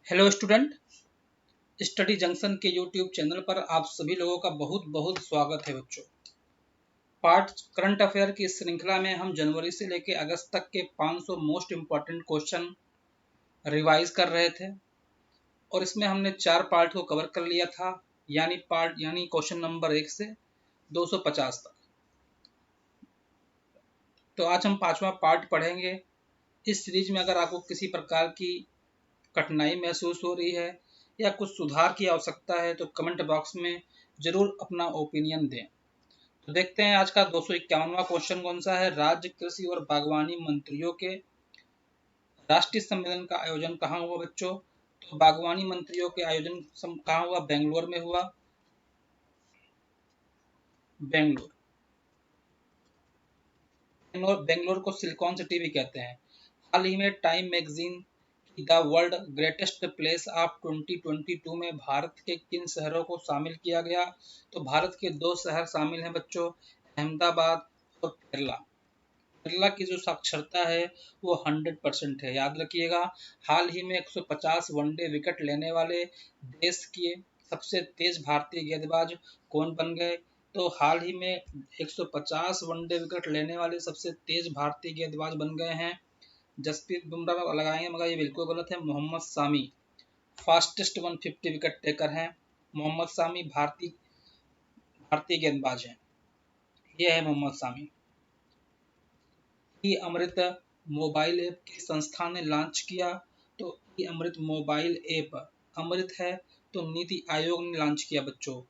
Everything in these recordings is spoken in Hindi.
हेलो स्टूडेंट, स्टडी जंक्शन के यूट्यूब चैनल पर आप सभी लोगों का बहुत बहुत स्वागत है बच्चों। पार्ट करंट अफेयर की इस श्रृंखला में हम जनवरी से लेकर अगस्त तक के 500 मोस्ट इम्पॉर्टेंट क्वेश्चन रिवाइज कर रहे थे और इसमें हमने 4 पार्ट को कवर कर लिया था, यानी क्वेश्चन नंबर 1 से 250 तक। तो आज हम 5वां पार्ट पढ़ेंगे। इस सीरीज में अगर आपको किसी प्रकार की कठिनाई महसूस हो रही है या कुछ सुधार की आवश्यकता है तो कमेंट बॉक्स में जरूर अपना ओपिनियन दें। तो देखते हैं आज का 251वां क्वेश्चन कौन सा है। राज्य कृषि और बागवानी मंत्रियों के राष्ट्रीय सम्मेलन का आयोजन कहाँ हुआ बच्चों? तो बागवानी मंत्रियों के आयोजन कहाँ हुआ? बेंगलोर में हुआ। बेंगलोर बेंगलोर को सिलिकॉन सिटी भी कहते हैं। हाल ही में टाइम मैगजीन की the world greatest place of 2022 में भारत के किन शहरों को शामिल किया गया? तो भारत के 2 शहर शामिल हैं बच्चों, अहमदाबाद और केरला। केरला की जो साक्षरता है वो 100% है, याद रखिएगा। हाल ही में 150 वनडे विकेट लेने वाले देश के सबसे तेज भारतीय गेंदबाज कौन बन गए? तो हाल ही में 150 वनडे विकेट लेने वाले सबसे तेज भारतीय गेंदबाज बन गए हैं जसप्रीत बुमराह लगाएंगे, मगर ये बिल्कुल गलत है। मोहम्मद सामी फास्टेस्ट 150 विकेट टेकर हैं। मोहम्मद सामी भारतीय गेंदबाज हैं। ये है मोहम्मद सामी। ई अमृत मोबाइल ऐप किस संस्था ने लॉन्च किया? तो ई अमृत मोबाइल ऐप अमृत है तो नीति आयोग ने लॉन्च किया बच्चों।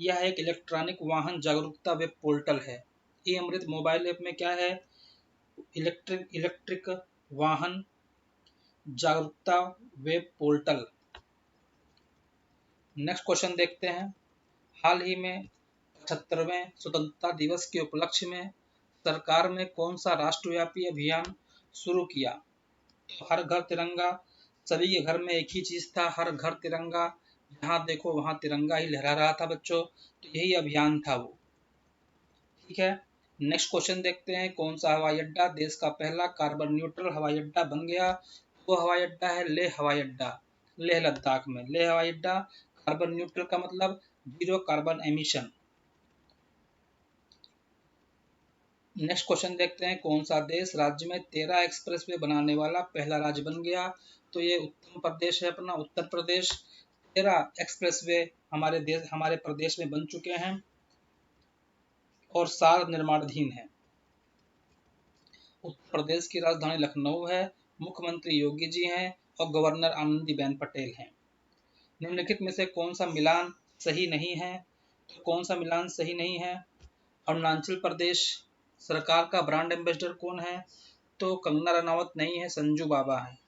यह एक इलेक्ट्रॉनिक वाहन जागरूकता वेब पोर्टल है। ई अमृत मोबाइल ऐप में क्या है? इलेक्ट्रिक वाहन जागरूकता वेब पोर्टल। नेक्स्ट क्वेश्चन देखते हैं। हाल ही में 75वें स्वतंत्रता दिवस के उपलक्ष्य में सरकार ने कौन सा राष्ट्रव्यापी अभियान शुरू किया? तो हर घर तिरंगा। सभी के घर में एक ही चीज था, हर घर तिरंगा। जहां देखो वहां तिरंगा ही लहरा रहा था बच्चों, तो यही अभियान था वो। ठीक है, नेक्स्ट क्वेश्चन देखते हैं। कौन सा हवाई अड्डा देश का पहला कार्बन न्यूट्रल हवाई अड्डा बन गया? वो हवाई अड्डा है लेह हवाई अड्डा, लेह लद्दाख में। लेह हवाई अड्डा कार्बन न्यूट्रल का मतलब zero carbon emission. Next question देखते हैं। कौन सा देश राज्य में 13 एक्सप्रेसवे बनाने वाला पहला राज्य बन गया? तो ये उत्तर प्रदेश है, अपना उत्तर प्रदेश। 13 एक्सप्रेसवे हमारे प्रदेश में बन चुके हैं और 4 निर्माणाधीन हैं। उत्तर प्रदेश की राजधानी लखनऊ है, मुख्यमंत्री योगी जी हैं और गवर्नर आनंदीबेन पटेल हैं। निम्नलिखित में से कौन सा मिलान सही नहीं है? तो कौन सा मिलान सही नहीं है? अरुणाचल प्रदेश सरकार का ब्रांड एम्बेसडर कौन है? तो कंगना रनावत नहीं है, संजू बाबा है।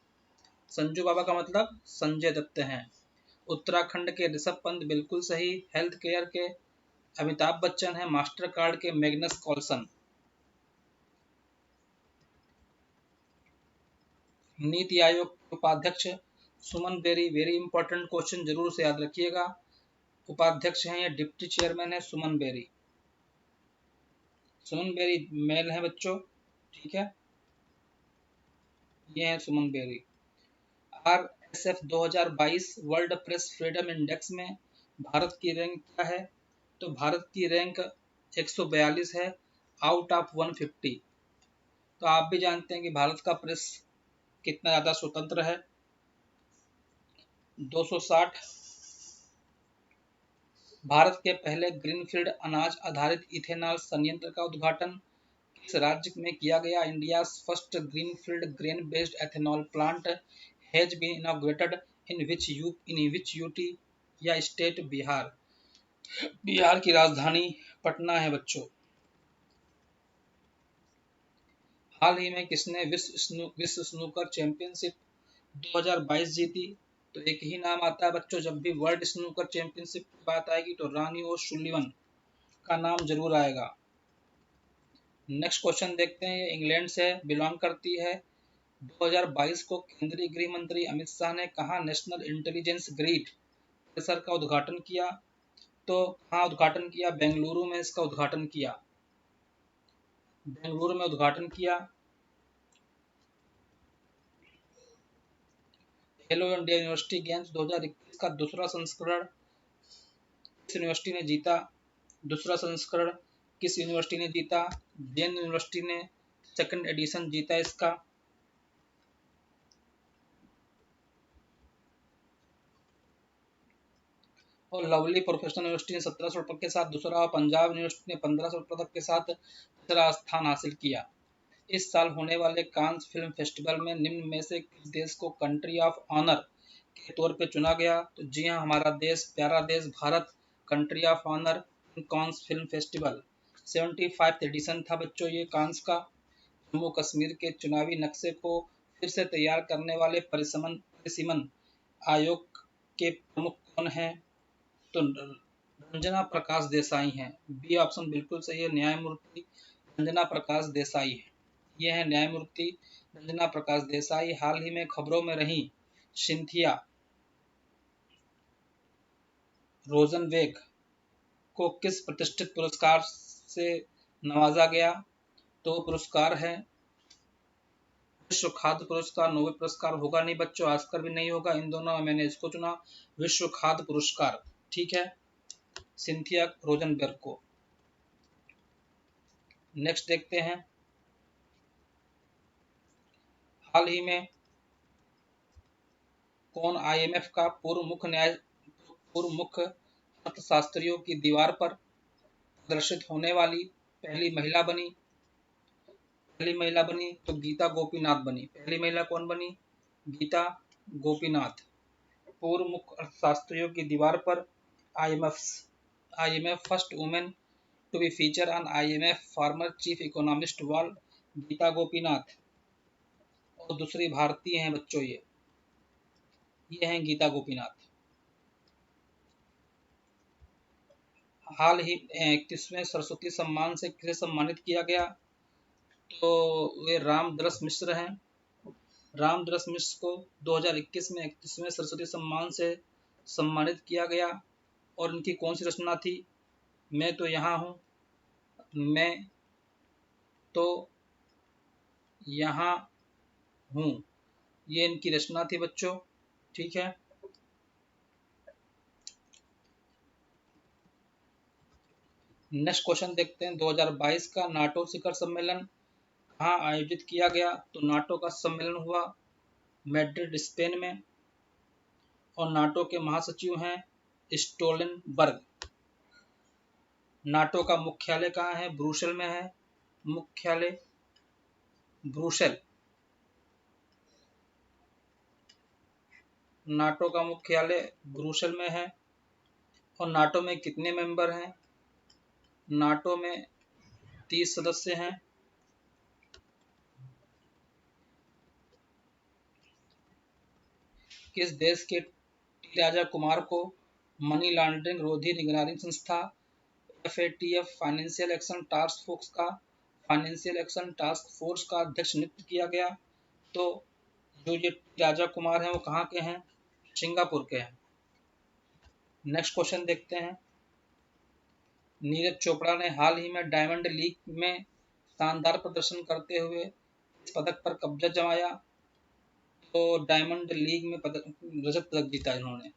संजू बाबा का मतलब संजय दत्त हैं। उत्तराखंड के ऋषभ पंत बिल्कुल सही। हेल्थ केयर के अमिताभ बच्चन है। मास्टर कार्ड के मैग्नस कॉल्सन। नीति आयोग के उपाध्यक्ष सुमन बेरी, वेरी इंपॉर्टेंट क्वेश्चन, जरूर से याद रखिएगा। उपाध्यक्ष हैं या डिप्टी चेयरमैन है सुमन बेरी। सुमन बेरी मेल है बच्चों, ठीक है, ये है Suman Bery. RSF 2022 world press freedom index में भारत की रैंक क्या है? तो भारत की रैंक 142 है आउट ऑफ 150। तो आप भी जानते हैं कि भारत का प्रेस कितना ज़्यादा स्वतंत्र है। 260। भारत के पहले ग्रीनफील्ड अनाज आधारित इथेनॉल संयंत्र का उद्घाटन किस राज्य में किया गया? India first greenfield grain based ethanol plant has been inaugurated in which UT या स्टेट? बिहार। बिहार की राजधानी पटना है बच्चों। हाल ही में किसने विश्व स्नूकर चैंपियनशिप 2022 जीती? तो एक ही नाम आता है बच्चों, जब भी वर्ल्ड स्नूकर चैंपियनशिप की बात आएगी तो रानी और सुलिवन का नाम जरूर आएगा। नेक्स्ट क्वेश्चन देखते हैं। ये इंग्लैंड से बिलोंग करती है। 2022 को केंद्रीय गृह मंत्री अमित शाह ने कहाँ नेशनल इंटेलिजेंस ग्रिड परिसर का उद्घाटन किया? तो कहाँ उद्घाटन किया? बेंगलुरु में इसका उद्घाटन किया। बेंगलुरु में उद्घाटन किया। खेलो इंडिया यूनिवर्सिटी गेम्स 2021 का दूसरा संस्करण किस यूनिवर्सिटी ने जीता? दूसरा संस्करण किस यूनिवर्सिटी ने जीता? जैन यूनिवर्सिटी ने सेकंड एडिशन जीता इसका। और लवली प्रोफेशनल यूनिवर्सिटी ने 1700 पदक के साथ दूसरा और पंजाब यूनिवर्सिटी ने 1500 पदक के साथ तीसरा स्थान हासिल किया। इस साल होने वाले कांस फिल्म फेस्टिवल में निम्न में से किस देश को कंट्री ऑफ ऑनर के तौर पे चुना गया? तो जी हाँ, हमारा देश, प्यारा देश Bharat country of honour in Cannes film festival. 75 edition था बच्चों ये कांस का। जम्मू कश्मीर के चुनावी नक्शे को फिर से तैयार करने वाले परिसीमन आयोग के प्रमुख कौन हैं? तो रंजना प्रकाश देसाई हैं। बी ऑप्शन बिल्कुल सही है, न्यायमूर्ति रंजना प्रकाश देसाई है। ये है न्यायमूर्ति रंजना प्रकाश देसाई। हाल ही में खबरों में रही सिंथिया रोजनवेग को किस प्रतिष्ठित पुरस्कार से नवाजा गया? तो पुरस्कार है विश्व खाद्य पुरस्कार। नोबेल पुरस्कार होगा नहीं बच्चों, ऑस्कर भी नहीं होगा, इन दोनों में मैंने इसको चुना, विश्व खाद्य पुरस्कार। ठीक है, सिंथिया रोजनबर्ग को। नेक्स्ट देखते हैं, हाल ही में कौन आईएमएफ का पूर्व मुख्य अर्थशास्त्रियों की दीवार पर प्रदर्शित होने वाली पहली महिला बनी? तो गीता गोपीनाथ बनी। पहली महिला कौन बनी? गीता गोपीनाथ। पूर्व मुख्य अर्थशास्त्रियों की दीवार पर IMF first women to be feature on IMF former chief economist wall Gita Gopinath. और दूसरी भारतीय हैं बच्चों ये हैं गीता गोपीनाथ। हाल ही 31वें सरस्वती सम्मान से किसे सम्मानित किया गया? तो वे रामदरस मिश्र हैं। रामदरस मिश्र को 2021 में 31वें सरस्वती सम्मान से सम्मानित किया गया। और इनकी कौन सी रचना थी? मैं तो यहाँ हूँ, मैं तो यहाँ हूँ, ये इनकी रचना थी बच्चों। ठीक है, नेक्स्ट क्वेश्चन देखते हैं। 2022 का नाटो शिखर सम्मेलन कहाँ आयोजित किया गया? तो नाटो का सम्मेलन हुआ मैड्रिड स्पेन में। और नाटो के महासचिव हैं स्टोल्टनबर्ग। नाटो का मुख्यालय कहाँ है? ब्रुसेल में है मुख्यालय, ब्रुसेल। नाटो का मुख्यालय ब्रुसेल में है। और नाटो में कितने मेंबर हैं? नाटो में 30 सदस्य हैं। किस देश के टी राजा कुमार को मनी लॉन्ड्रिंग रोधी निगरानी संस्था FATF financial action task force का अध्यक्ष नियुक्त किया गया? तो जो ये राजा कुमार हैं वो कहाँ के हैं? सिंगापुर के हैं। नेक्स्ट क्वेश्चन देखते हैं। नीरज चोपड़ा ने हाल ही में डायमंड लीग में शानदार प्रदर्शन करते हुए इस पदक पर कब्जा जमाया? तो डायमंड लीग में रजत पदक जीता इन्होंने।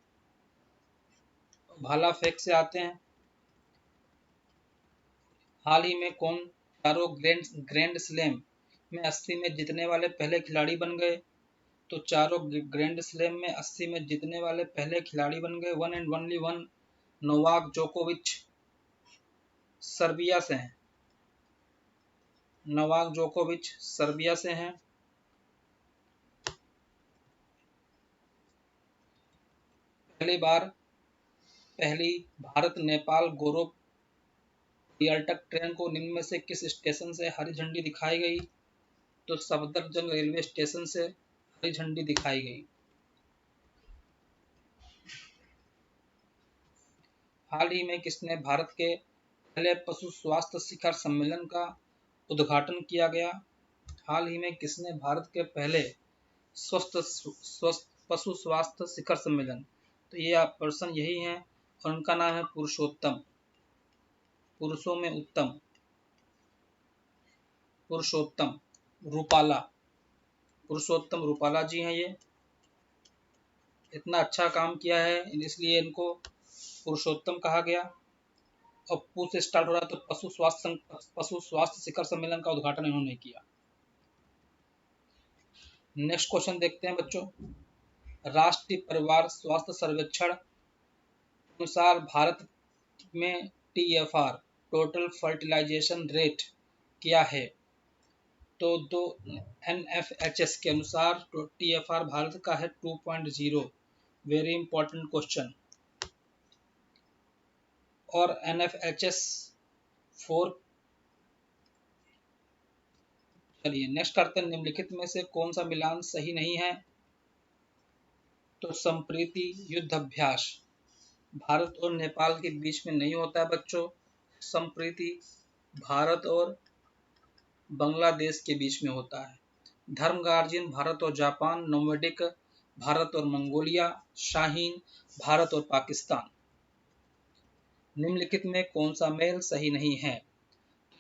भाला फेंक से आते हैं। हाल ही में कौन चारों ग्रैंड स्लैम में 80 में जीतने वाले पहले खिलाड़ी बन गए? तो चारों ग्रैंड स्लैम में 80 में जीतने वाले पहले खिलाड़ी बन गए। One and only one, Novak जोकोविच सर्बिया से हैं। नोवाक जोकोविच सर्बिया से हैं। पहली भारत नेपाल गौरव पर्यटक ट्रेन को निम्न में से किस स्टेशन से हरी झंडी दिखाई गई? तो सफदरजंग रेलवे स्टेशन से हरी झंडी दिखाई गई। हाल ही में किसने भारत के पहले पशु स्वास्थ्य शिखर सम्मेलन का उद्घाटन किया गया? हाल ही में किसने भारत के पहले स्वस्थ पशु स्वास्थ्य शिखर सम्मेलन? तो ये पर्सन यही हैं और उनका नाम है पुरुषोत्तम, पुरुषों में उत्तम, पुरुषोत्तम रूपाला, पुरुषोत्तम रूपाला जी हैं ये। इतना अच्छा काम किया है इसलिए इनको पुरुषोत्तम कहा गया। और पू से स्टार्ट हो रहा है तो पशु स्वास्थ्य शिखर सम्मेलन का उद्घाटन इन्होंने किया। नेक्स्ट क्वेश्चन देखते हैं बच्चों। राष्ट्रीय परिवार स्वास्थ्य सर्वेक्षण अनुसार भारत में TFR टोटल फर्टिलाइजेशन रेट क्या है? तो दो NFHS के अनुसार TFR भारत का है 2.0। Very important question. और NFHS 4। चलिए नेक्स्ट करते हैं। निम्नलिखित में से कौन सा मिलान सही नहीं है? तो संप्रीति युद्ध अभ्यास भारत और नेपाल के बीच में नहीं होता है बच्चों। संप्रीति भारत और बांग्लादेश के बीच में होता है। धर्मगार्जियन भारत और जापान। नोमेडिक भारत और मंगोलिया। शाहीन भारत और पाकिस्तान। निम्नलिखित में कौन सा मेल सही नहीं है?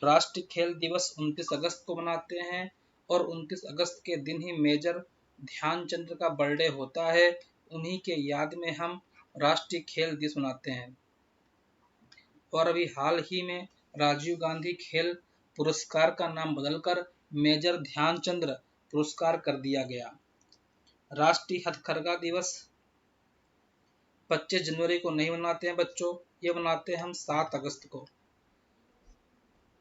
राष्ट्रीय खेल दिवस 29 अगस्त को मनाते हैं और 29 अगस्त के दिन ही मेजर ध्यानचंद का बर्थडे होता है। उन्हीं के याद में हम राष्ट्रीय खेल दिवस मनाते हैं। और अभी हाल ही में राजीव गांधी खेल पुरस्कार का नाम बदलकर मेजर ध्यानचंद पुरस्कार कर दिया गया। राष्ट्रीय हथकरघा दिवस 25 जनवरी को नहीं मनाते हैं बच्चों, ये मनाते हैं हम 7 अगस्त को।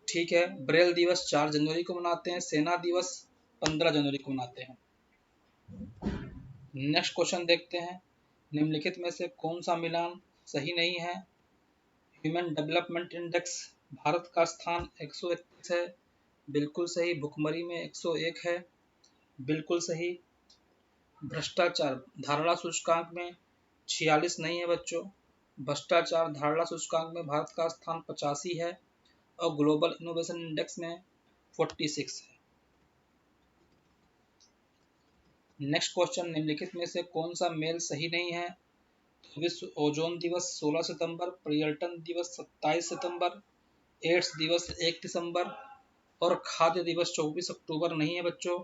ठीक है। ब्रेल दिवस 4 जनवरी को मनाते हैं। सेना दिवस 15 जनवरी को मनाते हैं। नेक्स्ट क्वेश्चन देखते हैं। निम्नलिखित में से कौन सा मिलान सही नहीं है? ह्यूमन डेवलपमेंट इंडेक्स भारत का स्थान 131 है। बिल्कुल सही। भुखमरी में 101 है। बिल्कुल सही। भ्रष्टाचार धारणा सूचकांक में 46 नहीं है बच्चों। भ्रष्टाचार धारणा सूचकांक में भारत का स्थान 85 है और ग्लोबल इनोवेशन इंडेक्स में 46 है। Next question. निम्नलिखित में से कौन सा मेल सही नहीं है? विश्व ओजोन दिवस 16 सितंबर, पर्यटन दिवस 27 सितंबर, एड्स दिवस 1 दिसंबर और खाद्य दिवस 24 अक्टूबर नहीं है बच्चों।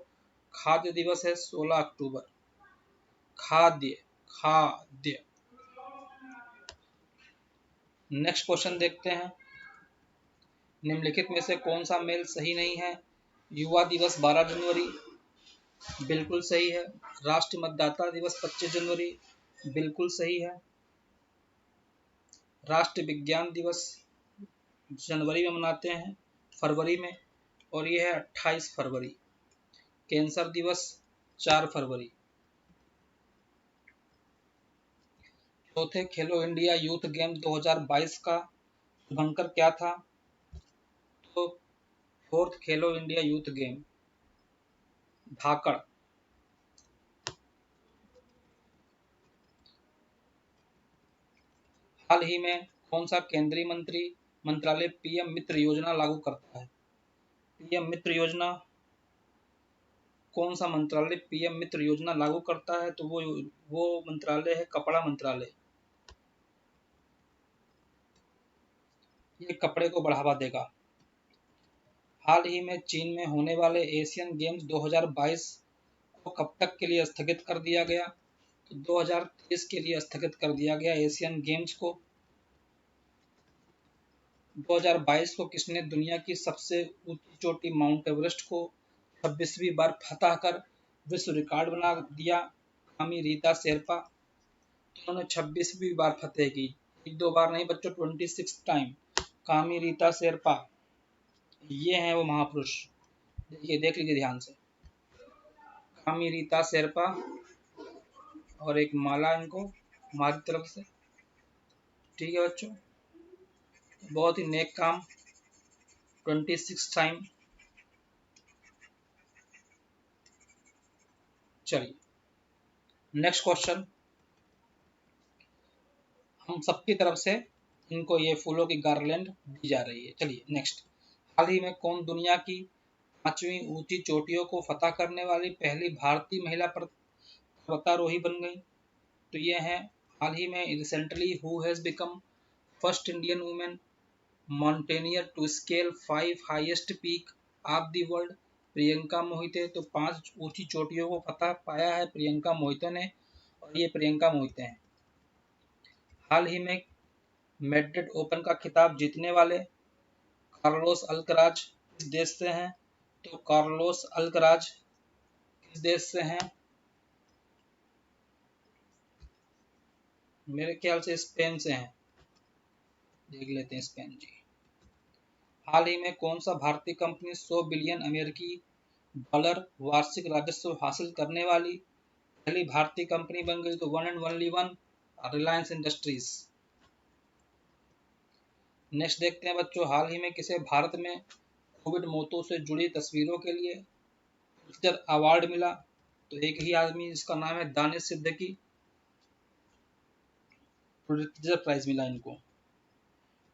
खाद्य दिवस है 16 अक्टूबर। खाद्य खाद्य। नेक्स्ट क्वेश्चन देखते हैं। निम्नलिखित में से कौन सा मेल सही नहीं है? युवा दिवस 12 जनवरी। बिल्कुल सही है। राष्ट्रीय मतदाता दिवस 25 जनवरी। बिल्कुल सही है। राष्ट्रीय विज्ञान दिवस जनवरी में मनाते हैं, फरवरी में, और यह है 28 फरवरी। कैंसर दिवस 4 फरवरी। चौथे खेलो इंडिया यूथ गेम 2022 का शुभंकर क्या था? तो फोर्थ खेलो इंडिया यूथ गेम धाकड़। हाल ही में कौन सा केंद्रीय मंत्रालय पीएम मित्र योजना लागू करता है? पीएम मित्र योजना कौन सा मंत्रालय पीएम मित्र योजना लागू करता है? तो वो मंत्रालय है कपड़ा मंत्रालय। ये कपड़े को बढ़ावा देगा। हाल ही में चीन में होने वाले एशियन गेम्स 2022 को कब तक के लिए स्थगित कर दिया गया? तो 2023 के लिए स्थगित कर दिया गया एशियन गेम्स को। 2022 को किसने दुनिया की सबसे ऊंची चोटी माउंट एवरेस्ट को 26वीं बार फतह कर विश्व रिकॉर्ड बना दिया? कामी रीता शेरपा। उन्होंने 26वीं बार फतेह की, एक दो बार नहीं बच्चों, 26 टाइम। कामी रीता शेरपा, ये हैं वो महापुरुष। देखिए, देख लीजिए ध्यान से। कामी रीता शेरपा और एक माला इनको हमारी तरफ से। ठीक है बच्चों, बहुत ही नेक काम। 26 टाइम। चलिए नेक्स्ट क्वेश्चन। हम सबकी तरफ से इनको ये फूलों की गार्लैंड दी जा रही है। चलिए नेक्स्ट। हाल ही में कौन दुनिया की 5वीं ऊंची चोटियों को फतह करने वाली पहली भारतीय महिला पर्वतारोही बन गई? तो ये है हाल ही में recently who has become first Indian women mountaineer to scale 5 highest peak of the world? Priyanka Mohite. तो 5 ऊंची चोटियों को फतह पाया है प्रियंका मोहिते ने। और ये प्रियंका मोहिते हैं। हाल ही में मैड्रिड ओपन का खिताब जीतने वाले कार्लोस अल्कराज किस देश से हैं? तो कार्लोस अल्कराज किस देश से हैं? मेरे ख्याल से स्पेन से हैं। देख लेते हैं स्पेन जी। हाल ही में कौन सा भारतीय कंपनी 100 बिलियन अमेरिकी डॉलर वार्षिक राजस्व हासिल करने वाली पहली भारतीय कंपनी बन गई? तो one and only one, Reliance industries. Next देखते हैं बच्चों, हाल ही में किसे भारत में कोविड मौतों से जुड़ी तस्वीरों के लिए पुलित्जर अवार्ड मिला? तो एक ही आदमी जिसका नाम है दानिश सिद्दीकी, पुलित्जर प्राइज मिला इनको।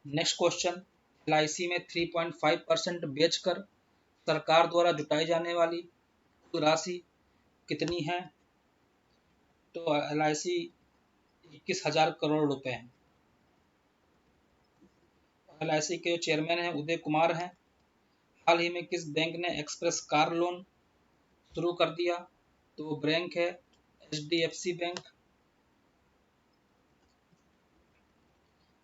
नेक्स्ट क्वेश्चन, LIC में 3.5% बेचकर सरकार द्वारा जुटाई जाने वाली कुल राशि कितनी है? तो LIC 21,000 करोड़ रुपए है। LIC के चेयरमैन हैं उदय कुमार हैं। हाल ही में किस बैंक ने एक्सप्रेस कार लोन शुरू कर दिया? तो वो बैंक है HDFC बैंक।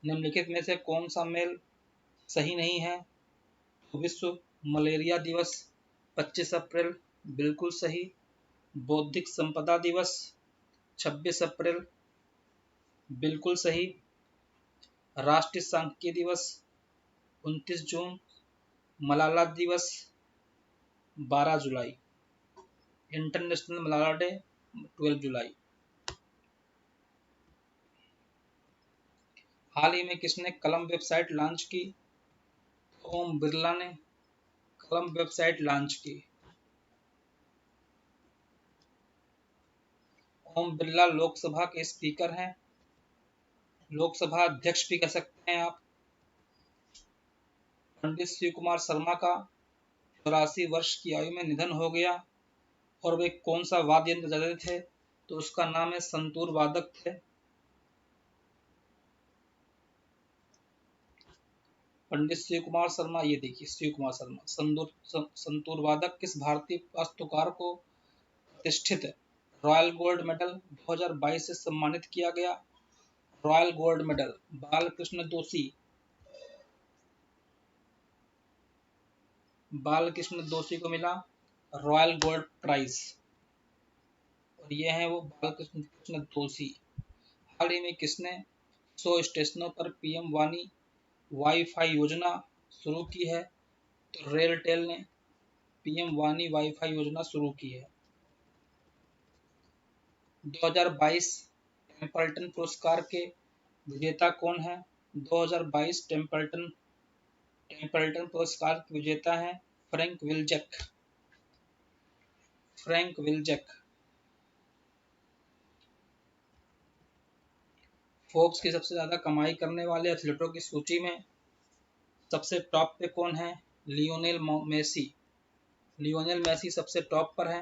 निम्नलिखित में से कौन सा मेल सही नहीं है? तो विश्व मलेरिया दिवस 25 अप्रैल बिल्कुल सही। बौद्धिक संपदा दिवस 26 अप्रैल बिल्कुल सही। राष्ट्रीय सांख्यिकी दिवस 29 जून। मलाला दिवस 12 जुलाई। इंटरनेशनल मलाला डे 12 जुलाई। हाल ही में किसने कलम वेबसाइट लॉन्च की? ओम बिरला ने कलम वेबसाइट लॉन्च की। ओम बिरला लोकसभा के स्पीकर हैं, लोकसभा अध्यक्ष भी कह सकते हैं आप। पंडित शिव कुमार शर्मा का 84 वर्ष की आयु में निधन हो गया और वे कौन सा वाद्य यंत्र बजाते थे? तो उसका नाम है संतूर वादक थे। पंडित शिव कुमार शर्मा, ये देखिए शिव कुमार शर्मा संतूर वादक किस भारतीय वास्तुकार को प्रतिष्ठित रॉयल गोल्ड मेडल 2022 से सम्मानित किया गया? रॉयल गोल्ड मेडल बालकृष्ण दोषी को मिला रॉयल गोल्ड प्राइज, और ये है वो बालकृष्ण दोषी। हाल ही में किसने 100 स्टेशनों पर PM वानी वाईफाई योजना शुरू की है? तो रेलटेल ने PM वानी वाईफाई योजना शुरू की है। 2022 टेम्पल्टन पुरस्कार के विजेता कौन है? 2022 टेम्पल्टन पुरस्कार के विजेता हैं फ्रैंक विल्जेक। फोर्ब्स की सबसे ज्यादा कमाई करने वाले एथलीटों की सूची में सबसे टॉप पे कौन है? लियोनेल मेसी सबसे टॉप पर है।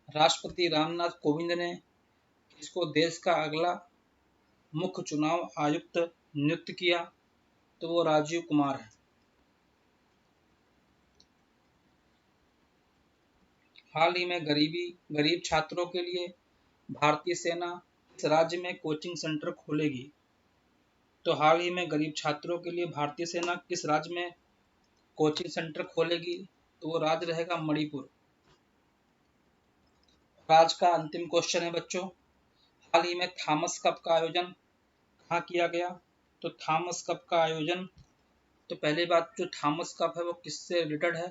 राष्ट्रपति रामनाथ कोविंद ने इसको देश का अगला मुख्य चुनाव आयुक्त नियुक्त किया? तो वो राजीव कुमार है। हाल ही में गरीब छात्रों के लिए भारतीय सेना किस राज्य में कोचिंग सेंटर खोलेगी? तो हाल ही में गरीब छात्रों के लिए भारतीय सेना किस राज्य में कोचिंग सेंटर खोलेगी? तो वो राज्य रहेगा मणिपुर। आज का अंतिम क्वेश्चन है बच्चों, हाल ही में थॉमस कप का आयोजन कहाँ किया गया? तो थॉमस कप का आयोजन, तो पहली बात जो थॉमस कप है वो किससे रिलेटेड है?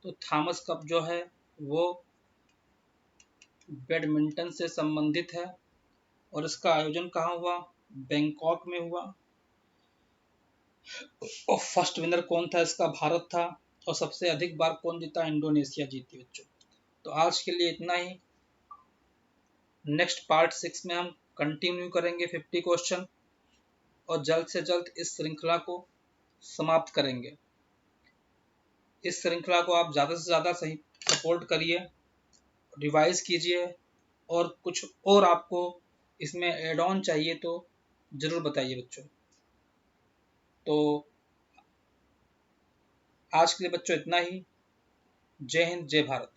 तो थॉमस कप जो है वो बैडमिंटन से संबंधित है और इसका आयोजन कहाँ हुआ? बैंकॉक में हुआ। और फर्स्ट विनर कौन था इसका? भारत था। और सबसे अधिक बार कौन जीता? इंडोनेशिया जीती बच्चों। तो आज के लिए इतना ही। नेक्स्ट पार्ट 6 में हम कंटिन्यू करेंगे 50 क्वेश्चन और जल्द से जल्द इस श्रृंखला को समाप्त करेंगे। इस श्रृंखला को आप ज़्यादा से ज़्यादा सही सपोर्ट करिए, रिवाइज कीजिए, और कुछ और आपको इसमें एड ऑन चाहिए तो ज़रूर बताइए बच्चों। तो आज के लिए बच्चों इतना ही। जय हिंद, जय भारत।